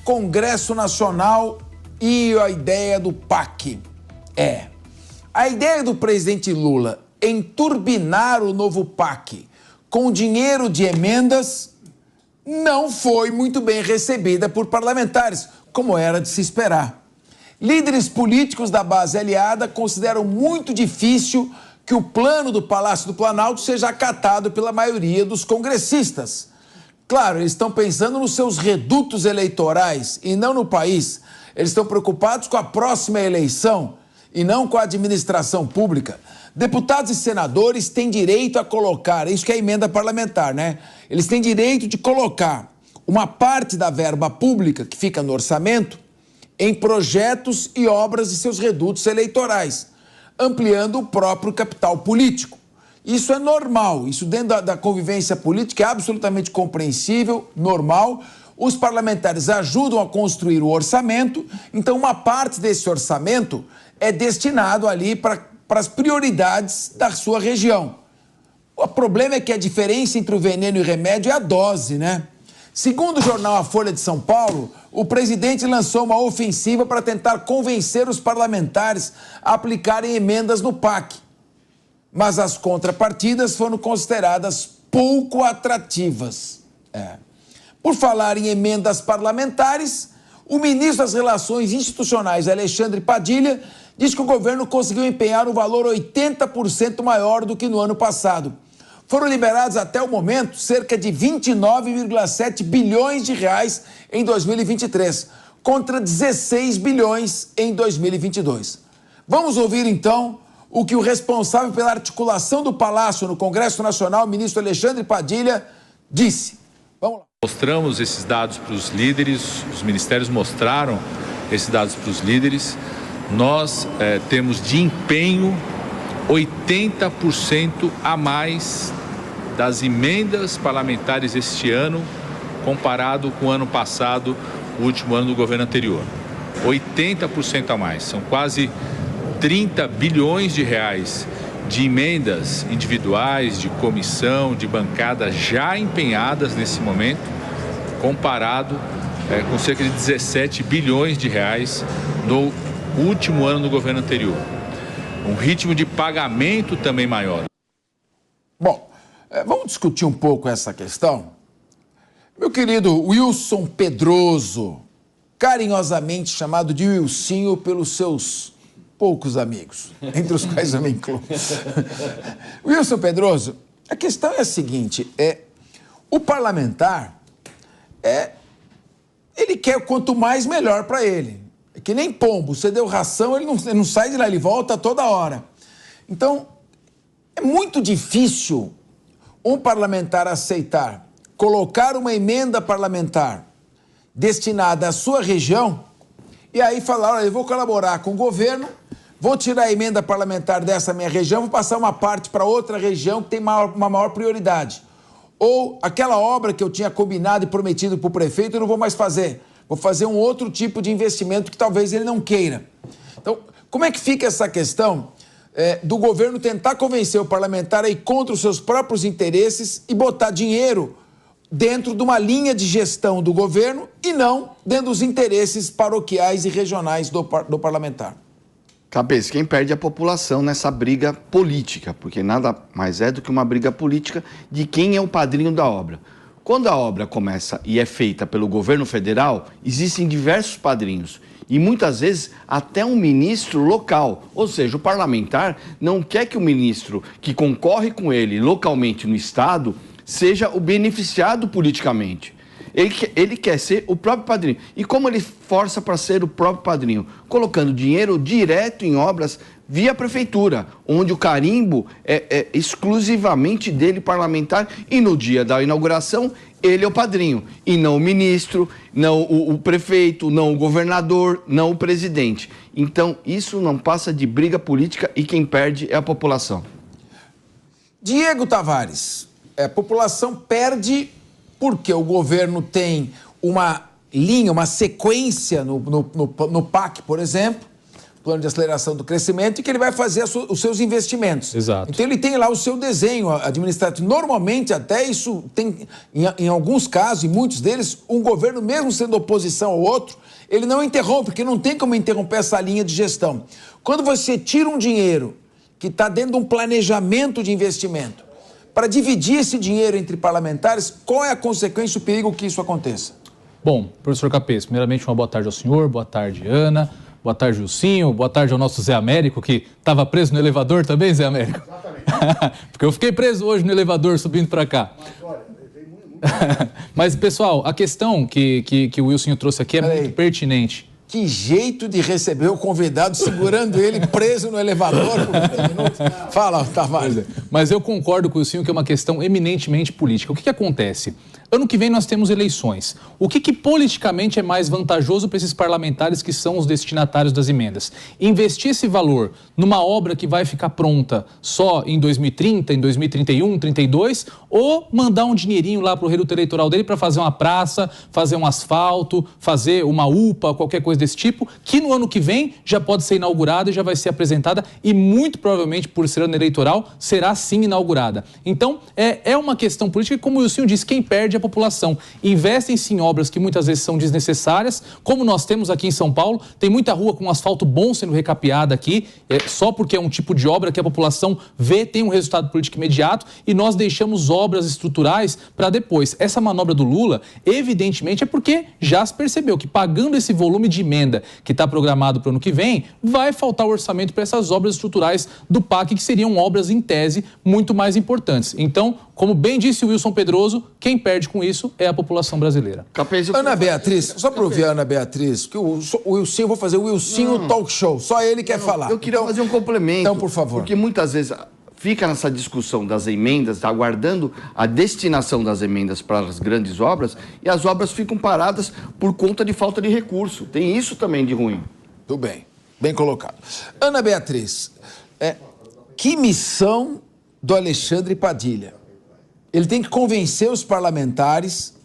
Congresso Nacional e a ideia do PAC. A ideia do presidente Lula em turbinar o novo PAC com dinheiro de emendas não foi muito bem recebida por parlamentares, como era de se esperar. Líderes políticos da base aliada consideram muito difícil que o plano do Palácio do Planalto seja acatado pela maioria dos congressistas. Claro, eles estão pensando nos seus redutos eleitorais e não no país. Eles estão preocupados com a próxima eleição e não com a administração pública. Deputados e senadores têm direito a colocar, isso que é emenda parlamentar, né? Eles têm direito de colocar uma parte da verba pública que fica no orçamento em projetos e obras de seus redutos eleitorais, ampliando o próprio capital político. Isso é normal, isso dentro da convivência política é absolutamente compreensível, normal. Os parlamentares ajudam a construir o orçamento, então uma parte desse orçamento é destinado ali para as prioridades da sua região. O problema é que a diferença entre o veneno e o remédio é a dose, né? Segundo o jornal A Folha de São Paulo, o presidente lançou uma ofensiva para tentar convencer os parlamentares a aplicarem emendas no PAC. Mas as contrapartidas foram consideradas pouco atrativas. Por falar em emendas parlamentares, o ministro das Relações Institucionais, Alexandre Padilha, diz que o governo conseguiu empenhar um valor 80% maior do que no ano passado. Foram liberados até o momento cerca de 29,7 bilhões de reais em 2023, contra 16 bilhões em 2022. Vamos ouvir então o que o responsável pela articulação do Palácio no Congresso Nacional, o ministro Alexandre Padilha, disse. Vamos lá. Mostramos esses dados para os líderes, os ministérios mostraram esses dados para os líderes. Nós temos de empenho 80% a mais das emendas parlamentares este ano, comparado com o ano passado, o último ano do governo anterior. 80% a mais, são quase 30 bilhões de reais de emendas individuais, de comissão, de bancada já empenhadas nesse momento, comparado com cerca de 17 bilhões de reais no último ano do governo anterior. Um ritmo de pagamento também maior. Bom, vamos discutir um pouco essa questão? Meu querido Wilson Pedroso, carinhosamente chamado de Wilsinho pelos seus poucos amigos, entre os quais eu me incluo. Wilson Pedroso, a questão é a seguinte, o parlamentar, ele quer quanto mais melhor para ele. É que nem pombo, você deu ração, ele não sai de lá, ele volta toda hora. Então, é muito difícil um parlamentar aceitar colocar uma emenda parlamentar destinada à sua região e aí falar, olha, eu vou colaborar com o governo, vou tirar a emenda parlamentar dessa minha região, vou passar uma parte para outra região que tem uma maior prioridade. Ou aquela obra que eu tinha combinado e prometido para o prefeito, eu não vou mais fazer. Vou fazer um outro tipo de investimento que talvez ele não queira. Então, como é que fica essa questão do governo tentar convencer o parlamentar a ir contra os seus próprios interesses e botar dinheiro dentro de uma linha de gestão do governo e não dentro dos interesses paroquiais e regionais do parlamentar? Cabeça, quem perde é a população nessa briga política, porque nada mais é do que uma briga política de quem é o padrinho da obra. Quando a obra começa e é feita pelo governo federal, existem diversos padrinhos e muitas vezes até um ministro local. Ou seja, o parlamentar não quer que o ministro que concorre com ele localmente no estado seja o beneficiado politicamente. Ele quer ser o próprio padrinho. E como ele força para ser o próprio padrinho? Colocando dinheiro direto em obras via prefeitura, onde o carimbo é exclusivamente dele, parlamentar, e no dia da inauguração ele é o padrinho, e não o ministro, não o prefeito, não o governador, não o presidente. Então, isso não passa de briga política e quem perde é a população. Diego Tavares, a população perde porque o governo tem uma linha, uma sequência no PAC, por exemplo, plano de aceleração do crescimento, e que ele vai fazer os seus investimentos. Exato. Então ele tem lá o seu desenho administrativo. Normalmente, até isso tem, em alguns casos, e muitos deles, um governo, mesmo sendo oposição ao outro, ele não interrompe, porque não tem como interromper essa linha de gestão. Quando você tira um dinheiro que está dentro de um planejamento de investimento, para dividir esse dinheiro entre parlamentares, qual é a consequência, o perigo que isso aconteça? Bom, professor Capês, primeiramente uma boa tarde ao senhor, boa tarde, Ana, boa tarde, Wilsinho, boa tarde ao nosso Zé Américo, que estava preso no elevador também, Zé Américo? Exatamente. Porque eu fiquei preso hoje no elevador subindo para cá. Mas, pessoal, a questão que o Wilsinho trouxe aqui é muito pertinente. Que jeito de receber o convidado segurando ele preso no elevador por 20 minutos. Fala, Tavares. Mas eu concordo com o Wilsinho que é uma questão eminentemente política. O que acontece? Ano que vem nós temos eleições. O que politicamente é mais vantajoso para esses parlamentares que são os destinatários das emendas? Investir esse valor numa obra que vai ficar pronta só em 2030, em 2031, 2032, ou mandar um dinheirinho lá para o reduto eleitoral dele para fazer uma praça, fazer um asfalto, fazer uma UPA, qualquer coisa desse tipo, que no ano que vem já pode ser inaugurada e já vai ser apresentada e muito provavelmente, por ser ano eleitoral, será sim inaugurada. Então, é uma questão política e, como o Wilsinho disse, quem perde é a população. Investem-se em obras que muitas vezes são desnecessárias, como nós temos aqui em São Paulo, tem muita rua com asfalto bom sendo recapeada aqui, só porque é um tipo de obra que a população vê, tem um resultado político imediato, e nós deixamos obras estruturais para depois. Essa manobra do Lula, evidentemente, é porque já se percebeu que pagando esse volume de emenda que está programado para o ano que vem, vai faltar o orçamento para essas obras estruturais do PAC, que seriam obras, em tese, muito mais importantes. Então, como bem disse o Wilson Pedroso, quem perde com isso é a população brasileira. Ana Beatriz, só para ouvir a Ana Beatriz, que o Wilsinho, vou fazer o Wilsinho Talk Show, só ele quer falar. Eu queria fazer um complemento. Então, por favor. Porque muitas vezes fica nessa discussão das emendas, aguardando a destinação das emendas para as grandes obras, e as obras ficam paradas por conta de falta de recurso. Tem isso também de ruim. Tudo bem, bem colocado. Ana Beatriz, que missão do Alexandre Padilha? Ele tem que convencer os parlamentares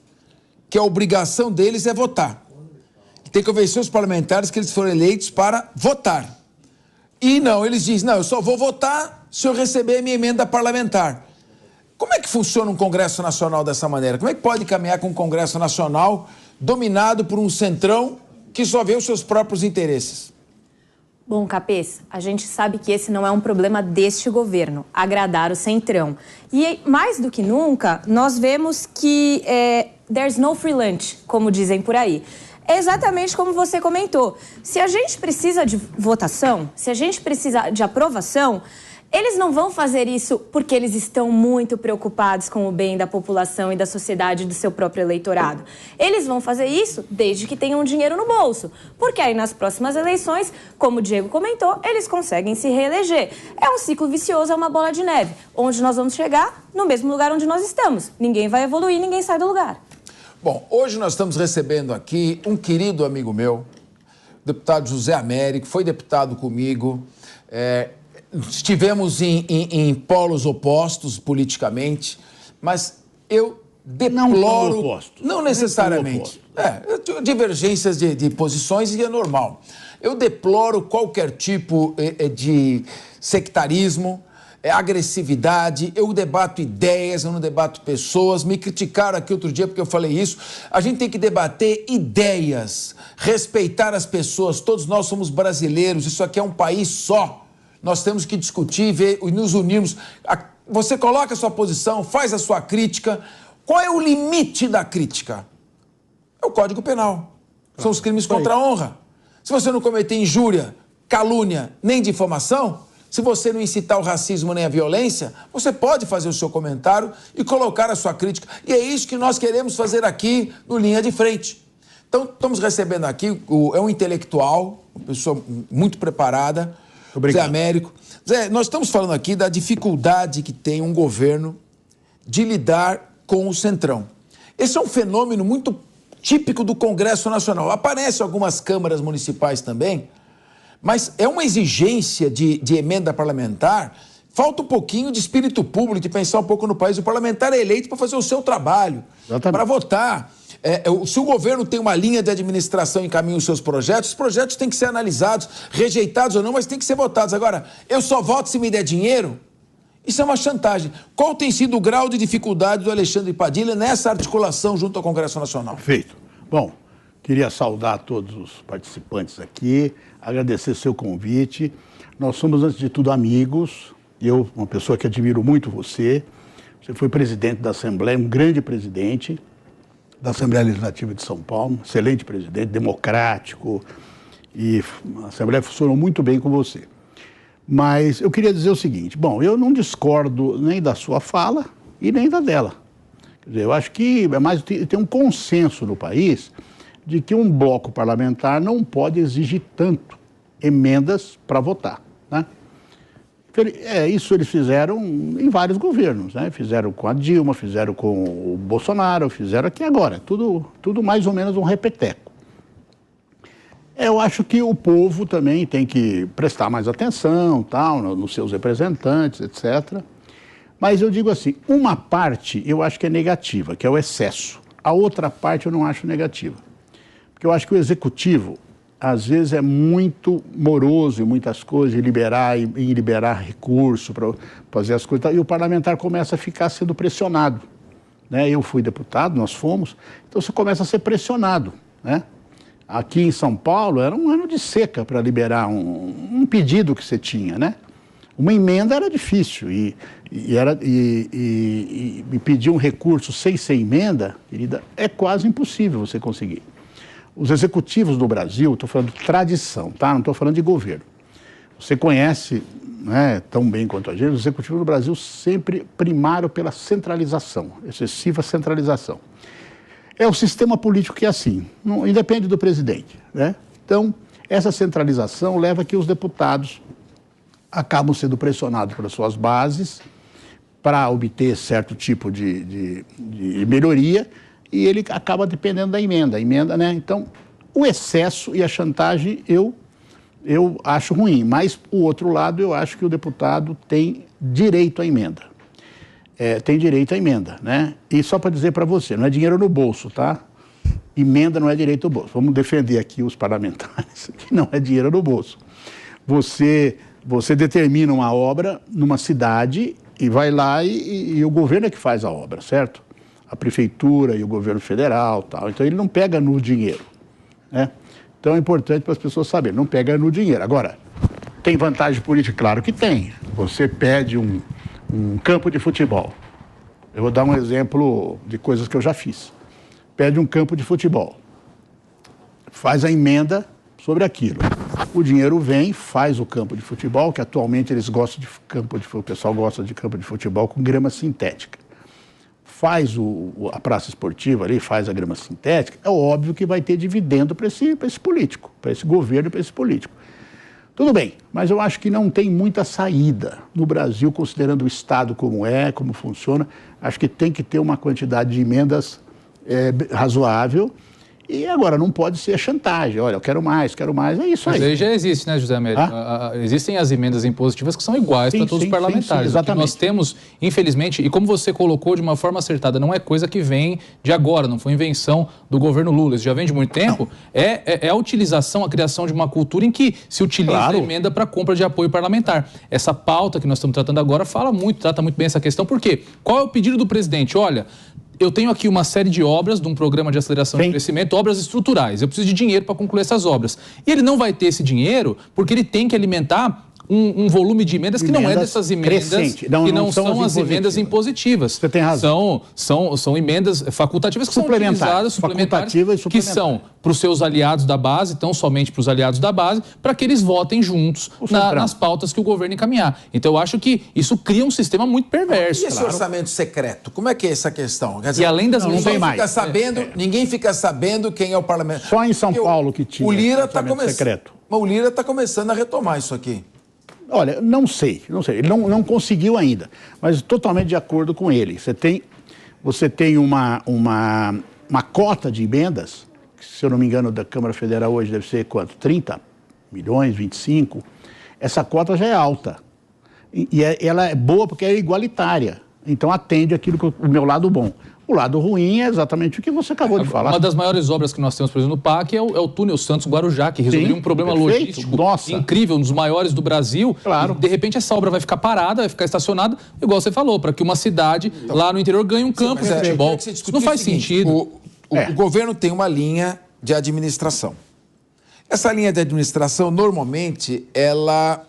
que a obrigação deles é votar. Ele tem que convencer os parlamentares que eles foram eleitos para votar. E não, eles dizem, não, eu só vou votar se eu receber a minha emenda parlamentar. Como é que funciona um Congresso Nacional dessa maneira? Como é que pode caminhar com um Congresso Nacional dominado por um centrão que só vê os seus próprios interesses? Bom, Capês, a gente sabe que esse não é um problema deste governo, agradar o centrão. E mais do que nunca, nós vemos que there's no free lunch, como dizem por aí. É exatamente como você comentou. Se a gente precisa de votação, se a gente precisa de aprovação, eles não vão fazer isso porque eles estão muito preocupados com o bem da população e da sociedade do seu próprio eleitorado. Eles vão fazer isso desde que tenham dinheiro no bolso, porque aí nas próximas eleições, como o Diego comentou, eles conseguem se reeleger. É um ciclo vicioso, é uma bola de neve, onde nós vamos chegar no mesmo lugar onde nós estamos. Ninguém vai evoluir, ninguém sai do lugar. Bom, hoje nós estamos recebendo aqui um querido amigo meu, o deputado José Américo, foi deputado comigo, estivemos em polos opostos politicamente, mas eu deploro... Não necessariamente. Divergências de posições e é normal. Eu deploro qualquer tipo de sectarismo, agressividade, eu debato ideias, eu não debato pessoas. Me criticaram aqui outro dia porque eu falei isso. A gente tem que debater ideias, respeitar as pessoas. Todos nós somos brasileiros, isso aqui é um país só. Nós temos que discutir, ver e nos unirmos. Você coloca a sua posição, faz a sua crítica. Qual é o limite da crítica? É o Código Penal. São os crimes contra a honra. Se você não cometer injúria, calúnia, nem difamação, se você não incitar o racismo nem a violência, você pode fazer o seu comentário e colocar a sua crítica. E é isso que nós queremos fazer aqui no Linha de Frente. Então, estamos recebendo aqui, é um intelectual, uma pessoa muito preparada, Zé Américo. Zé, nós estamos falando aqui da dificuldade que tem um governo de lidar com o centrão. Esse é um fenômeno muito típico do Congresso Nacional. Aparece em algumas câmaras municipais também, mas é uma exigência de emenda parlamentar. Falta um pouquinho de espírito público, de pensar um pouco no país. O parlamentar é eleito para fazer o seu trabalho, para votar. Se o governo tem uma linha de administração e encaminha os seus projetos, os projetos têm que ser analisados, rejeitados ou não, mas têm que ser votados. Agora, eu só voto se me der dinheiro? Isso é uma chantagem. Qual tem sido o grau de dificuldade do Alexandre Padilha nessa articulação junto ao Congresso Nacional? Perfeito. Bom, queria saudar todos os participantes aqui, agradecer seu convite. Nós somos, antes de tudo, amigos. Eu, uma pessoa que admiro muito você. Você foi presidente da Assembleia, um grande presidente da Assembleia Legislativa de São Paulo, excelente presidente, democrático, e a Assembleia funcionou muito bem com você. Mas eu queria dizer o seguinte, bom, eu não discordo nem da sua fala e nem da dela. Quer dizer, eu acho que tem um consenso no país de que um bloco parlamentar não pode exigir tanto emendas para votar, né? Isso eles fizeram em vários governos, né? Fizeram com a Dilma, fizeram com o Bolsonaro, fizeram aqui agora. Tudo mais ou menos um repeteco. Eu acho que o povo também tem que prestar mais atenção, tal, nos seus representantes, etc. Mas eu digo assim, uma parte eu acho que é negativa, que é o excesso. A outra parte eu não acho negativa. Porque eu acho que o executivo, às vezes, é muito moroso em muitas coisas, em liberar recurso para fazer as coisas, e o parlamentar começa a ficar sendo pressionado, né? Eu fui deputado, nós fomos, então você começa a ser pressionado, né? Aqui em São Paulo era um ano de seca para liberar um pedido que você tinha, né? Uma emenda era difícil e pedir um recurso sem ser emenda, querida, é quase impossível você conseguir. Os executivos do Brasil, estou falando de tradição, tá? Não estou falando de governo. Você conhece, né, tão bem quanto a gente, os executivos do Brasil sempre primaram pela centralização, excessiva centralização. É o sistema político que é assim, não, independe do presidente, né? Então, essa centralização leva a que os deputados acabam sendo pressionados pelas suas bases para obter certo tipo de melhoria, e ele acaba dependendo da emenda. A emenda, né? Então, o excesso e a chantagem eu acho ruim, mas, o outro lado, eu acho que o deputado tem direito à emenda. Tem direito à emenda, né? E só para dizer para você, não é dinheiro no bolso, tá? Emenda não é direito no bolso. Vamos defender aqui os parlamentares, que não é dinheiro no bolso. Você determina uma obra numa cidade e vai lá e o governo é que faz a obra, certo? A prefeitura e o governo federal, tal. Então ele não pega no dinheiro, né? Então é importante para as pessoas saberem, não pega no dinheiro. Agora, tem vantagem política? Claro que tem. Você pede um campo de futebol. Eu vou dar um exemplo de coisas que eu já fiz. Pede um campo de futebol. Faz a emenda sobre aquilo. O dinheiro vem, faz o campo de futebol, que atualmente eles gostam de o pessoal gosta de campo de futebol com grama sintética. Faz a praça esportiva ali, faz a grama sintética, é óbvio que vai ter dividendo para esse político, para esse governo e para esse político. Tudo bem, mas eu acho que não tem muita saída no Brasil, considerando o Estado como funciona. Acho que tem que ter uma quantidade de emendas razoável. E agora, não pode ser chantagem. Olha, eu quero mais, é isso aí. Mas aí já existe, né, José Américo? Existem as emendas impositivas que são iguais para todos os parlamentares. Sim, exatamente. Nós temos, infelizmente, e como você colocou de uma forma acertada, não é coisa que vem de agora, não foi invenção do governo Lula, isso já vem de muito tempo. É a utilização, a criação de uma cultura em que se utiliza a emenda para compra de apoio parlamentar. Essa pauta que nós estamos tratando agora trata muito bem essa questão. Por quê? Qual é o pedido do presidente? Olha, eu tenho aqui uma série de obras de um programa de aceleração de crescimento, obras estruturais. Eu preciso de dinheiro para concluir essas obras. E ele não vai ter esse dinheiro porque ele tem que alimentar um volume de emendas que não é dessas emendas, que não são as emendas impositivas. Você tem razão. São emendas facultativas que são utilizadas, suplementares, que são para os seus aliados da base, tão somente para os aliados da base, para que eles votem juntos nas pautas que o governo encaminhar. Então, eu acho que isso cria um sistema muito perverso. E esse orçamento secreto? Como é que é essa questão? Quer dizer, e além das ninguém fica sabendo quem é o parlamento. Só em São Paulo que tinha orçamento secreto. Mas o Lira está começando a retomar isso aqui. Olha, não sei. Ele não conseguiu ainda, mas totalmente de acordo com ele. Você tem uma cota de emendas, que, se eu não me engano, da Câmara Federal hoje deve ser quanto? 30 milhões, 25? Essa cota já é alta. E ela é boa porque é igualitária. Então atende aquilo que o meu lado bom. O lado ruim é exatamente o que você acabou de falar. Uma das maiores obras que nós temos, por exemplo, no PAC é o túnel Santos-Guarujá, que resolveria um problema logístico incrível, um dos maiores do Brasil. Claro. E, de repente, essa obra vai ficar parada, vai ficar estacionada, igual você falou, para que uma cidade lá no interior ganhe um campo de futebol. Isso não faz sentido. O governo tem uma linha de administração. Essa linha de administração, normalmente, ela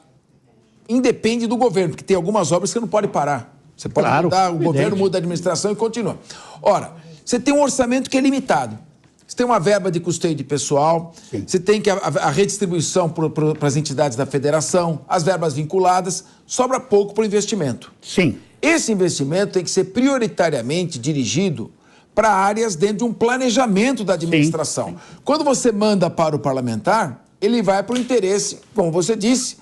independe do governo, porque tem algumas obras que você não pode parar. Você pode mudar, o governo muda a administração e continua. Ora, você tem um orçamento que é limitado. Você tem uma verba de custeio de pessoal, você tem que a redistribuição para as entidades da federação, as verbas vinculadas, sobra pouco para o investimento. Sim. Esse investimento tem que ser prioritariamente dirigido para áreas dentro de um planejamento da administração. Sim. Quando você manda para o parlamentar, ele vai para o interesse, como você disse,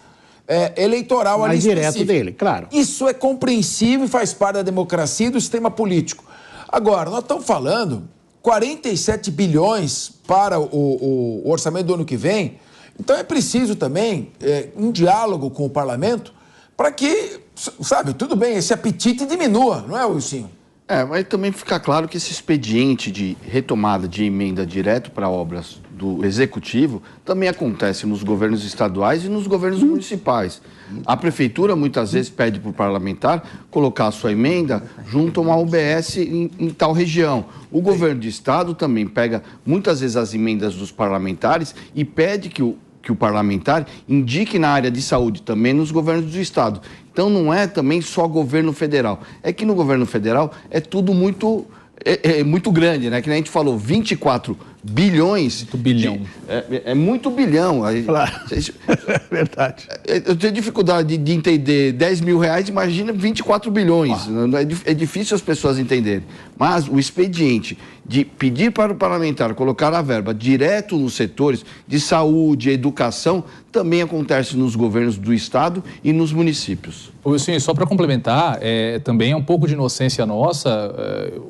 eleitoral ali específico. Mais direto dele, claro. Isso é compreensível e faz parte da democracia e do sistema político. Agora, nós estamos falando 47 bilhões para o orçamento do ano que vem, então é preciso também um diálogo com o parlamento para que, sabe, tudo bem, esse apetite diminua, não é, Wilson? Mas também fica claro que esse expediente de retomada de emenda direto para obras do Executivo também acontece nos governos estaduais e nos governos municipais. A Prefeitura muitas vezes pede para o parlamentar colocar a sua emenda junto a uma UBS em tal região. O governo de Estado também pega muitas vezes as emendas dos parlamentares e pede que o parlamentar indique na área de saúde também nos governos do Estado. Então não é também só governo federal. É que no governo federal é tudo muito grande, né? Que nem a gente falou, 24 bilhões. Muito bilhão. É muito bilhão. Claro. É verdade. Eu tenho dificuldade de entender 10 mil reais, imagina 24 bilhões. É difícil as pessoas entenderem. Mas o expediente de pedir para o parlamentar colocar a verba direto nos setores de saúde, educação, também acontece nos governos do Estado e nos municípios. Wilson, só para complementar, também é um pouco de inocência nossa.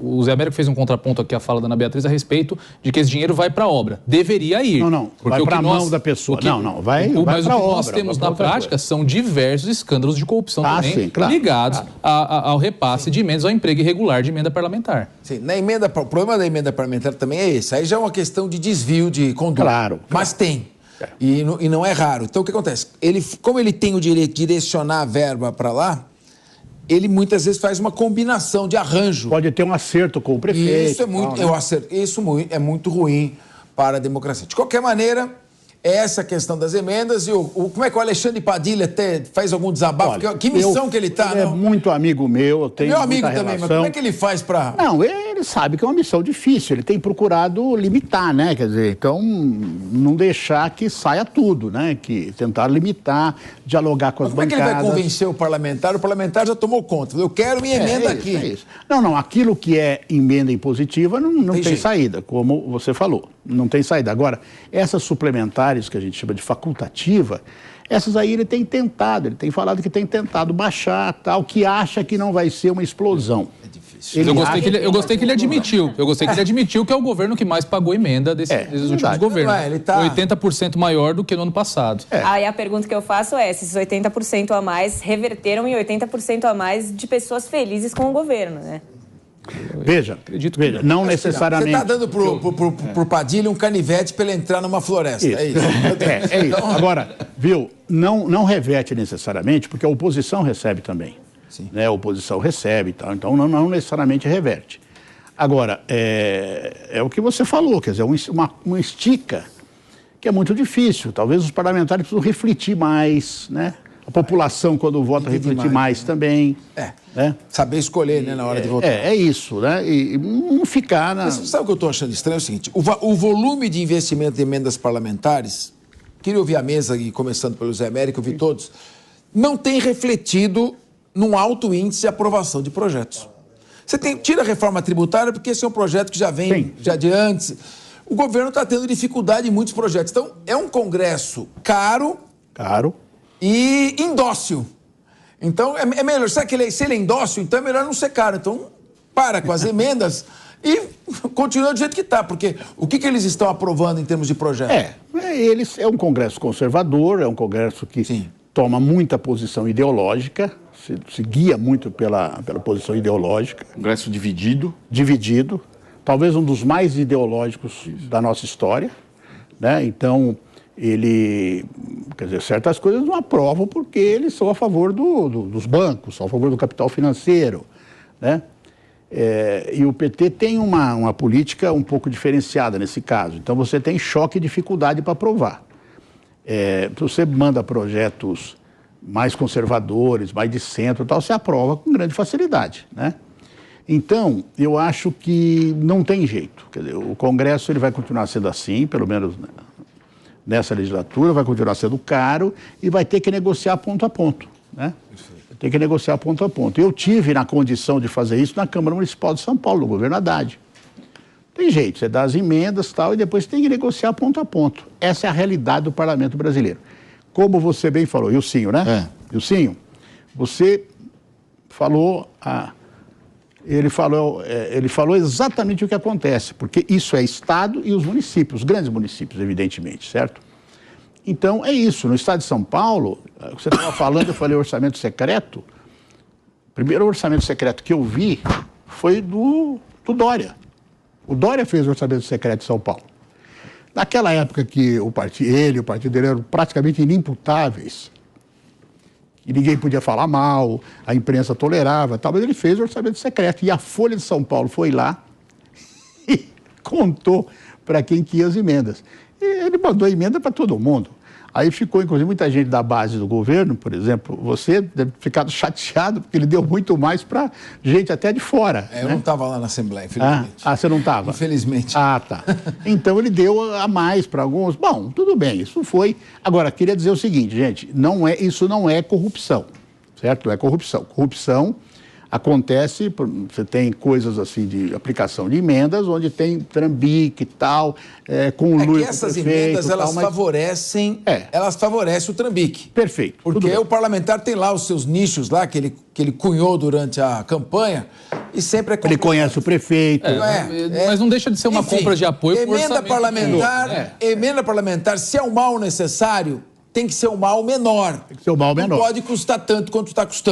O Zé Américo fez um contraponto aqui à fala da Ana Beatriz a respeito de que esse dinheiro vai para a obra. Deveria ir. Não, vai para a mão da pessoa. Vai para a obra. Mas o que nós temos na prática são diversos escândalos de corrupção também ligados ao repasse de emendas, ao emprego irregular de emenda parlamentar. Sim, o problema da emenda parlamentar também é esse. Aí já é uma questão de desvio de conduta. Claro. Mas tem. E não é raro. Então, o que acontece? Como ele tem o direito de direcionar a verba para lá, ele muitas vezes faz uma combinação de arranjo. Pode ter um acerto com o prefeito. Isso é muito ruim para a democracia. De qualquer maneira, essa questão das emendas e como é que o Alexandre Padilha até faz algum desabafo? Olha, que missão que ele está? Ele é muito amigo meu, eu tenho meu amigo muita também, relação. mas como é que ele faz para... Não, ele sabe que é uma missão difícil, ele tem procurado limitar, né? Quer dizer, então, não deixar que saia tudo, né? Que tentar limitar, dialogar com as bancadas. Como é que ele vai convencer o parlamentar? O parlamentar já tomou conta. Eu quero minha emenda aqui. É isso. Não, aquilo que é emenda impositiva não tem saída, como você falou. Não tem saída. Agora, essas suplementares que a gente chama de facultativa, essas aí ele tem falado que tem tentado baixar, tal, que acha que não vai ser uma explosão. É difícil. Eu gostei que ele admitiu. Eu gostei que ele admitiu que é o governo que mais pagou emenda desses últimos governos. Ele tá... 80% maior do que no ano passado. Aí a pergunta que eu faço é se esses 80% a mais reverteram em 80% a mais de pessoas felizes com o governo, né? Veja, não necessariamente... Você está dando pro Padilha um canivete para ele entrar numa floresta, é isso? É isso. Agora, viu, não reverte necessariamente, porque a oposição recebe também. Sim. Né? A oposição recebe e tal, então não necessariamente reverte. Agora, é o que você falou, quer dizer, uma estica que é muito difícil. Talvez os parlamentares precisam refletir mais, né? A população, quando vota, refletir mais também. Né? Saber escolher, né, na hora de votar. É isso, né? E não ficar na... Mas sabe o que eu estou achando estranho? É o seguinte, o volume de investimento de emendas parlamentares, queria ouvir a mesa, e começando pelo Zé Américo, eu vi todos, não tem refletido num alto índice de aprovação de projetos. Você tira a reforma tributária, porque esse é um projeto que já vem já de antes. O governo está tendo dificuldade em muitos projetos. Então, é um Congresso caro e indócil. Então, é melhor. Sabe que se ele é indócil, então é melhor não ser caro. Então, para com as emendas e continua do jeito que está. Porque o que eles estão aprovando em termos de projeto? É um Congresso conservador, é um Congresso que toma muita posição ideológica, se guia muito pela posição ideológica. Congresso dividido. Dividido, talvez um dos mais ideológicos da nossa história, né? Então, ele, quer dizer, certas coisas não aprovam porque eles são a favor dos bancos, são a favor do capital financeiro, né? E o PT tem uma política um pouco diferenciada nesse caso. Então, você tem choque e dificuldade para aprovar. Você manda projetos mais conservadores, mais de centro e tal, você aprova com grande facilidade, né? Então, eu acho que não tem jeito. Quer dizer, o Congresso ele vai continuar sendo assim, pelo menos nessa legislatura, vai continuar sendo caro e vai ter que negociar ponto a ponto, né? Vai ter que negociar ponto a ponto. Eu tive na condição de fazer isso na Câmara Municipal de São Paulo, no governo Haddad. Tem jeito, você dá as emendas e tal, e depois tem que negociar ponto a ponto. Essa é a realidade do parlamento brasileiro. Como você bem falou, Ilcinho, né? Ilcinho, você falou... Ele falou exatamente o que acontece, porque isso é Estado e os municípios, os grandes municípios, evidentemente, certo? Então, é isso. No Estado de São Paulo, você estava falando, eu falei orçamento secreto. O primeiro orçamento secreto que eu vi foi do Dória. O Dória fez o orçamento secreto de São Paulo. Naquela época que o partido dele eram praticamente inimputáveis, e ninguém podia falar mal, a imprensa tolerava, tal, mas ele fez o orçamento secreto. E a Folha de São Paulo foi lá e contou para quem que ia as emendas. E ele mandou a emenda para todo mundo. Aí ficou, inclusive, muita gente da base do governo, por exemplo, você deve ter ficado chateado, porque ele deu muito mais para gente até de fora. Eu não estava lá na Assembleia, infelizmente. Você não estava? Infelizmente. Tá. Então ele deu a mais para alguns. Bom, tudo bem, isso foi. Agora, queria dizer o seguinte, gente, isso não é corrupção, certo? Não é corrupção. Corrupção acontece, você tem coisas assim de aplicação de emendas, onde tem trambique e tal, com o que essas emendas, elas favorecem o trambique. Perfeito. Porque o parlamentar tem lá os seus nichos lá, que ele cunhou durante a campanha, e sempre é... Ele conhece o prefeito. Mas não deixa de ser uma compra de apoio por orçamento. Emenda parlamentar, se é um mal necessário, tem que ser um mal menor. Tem que ser um mal menor. Não pode custar tanto quanto está custando.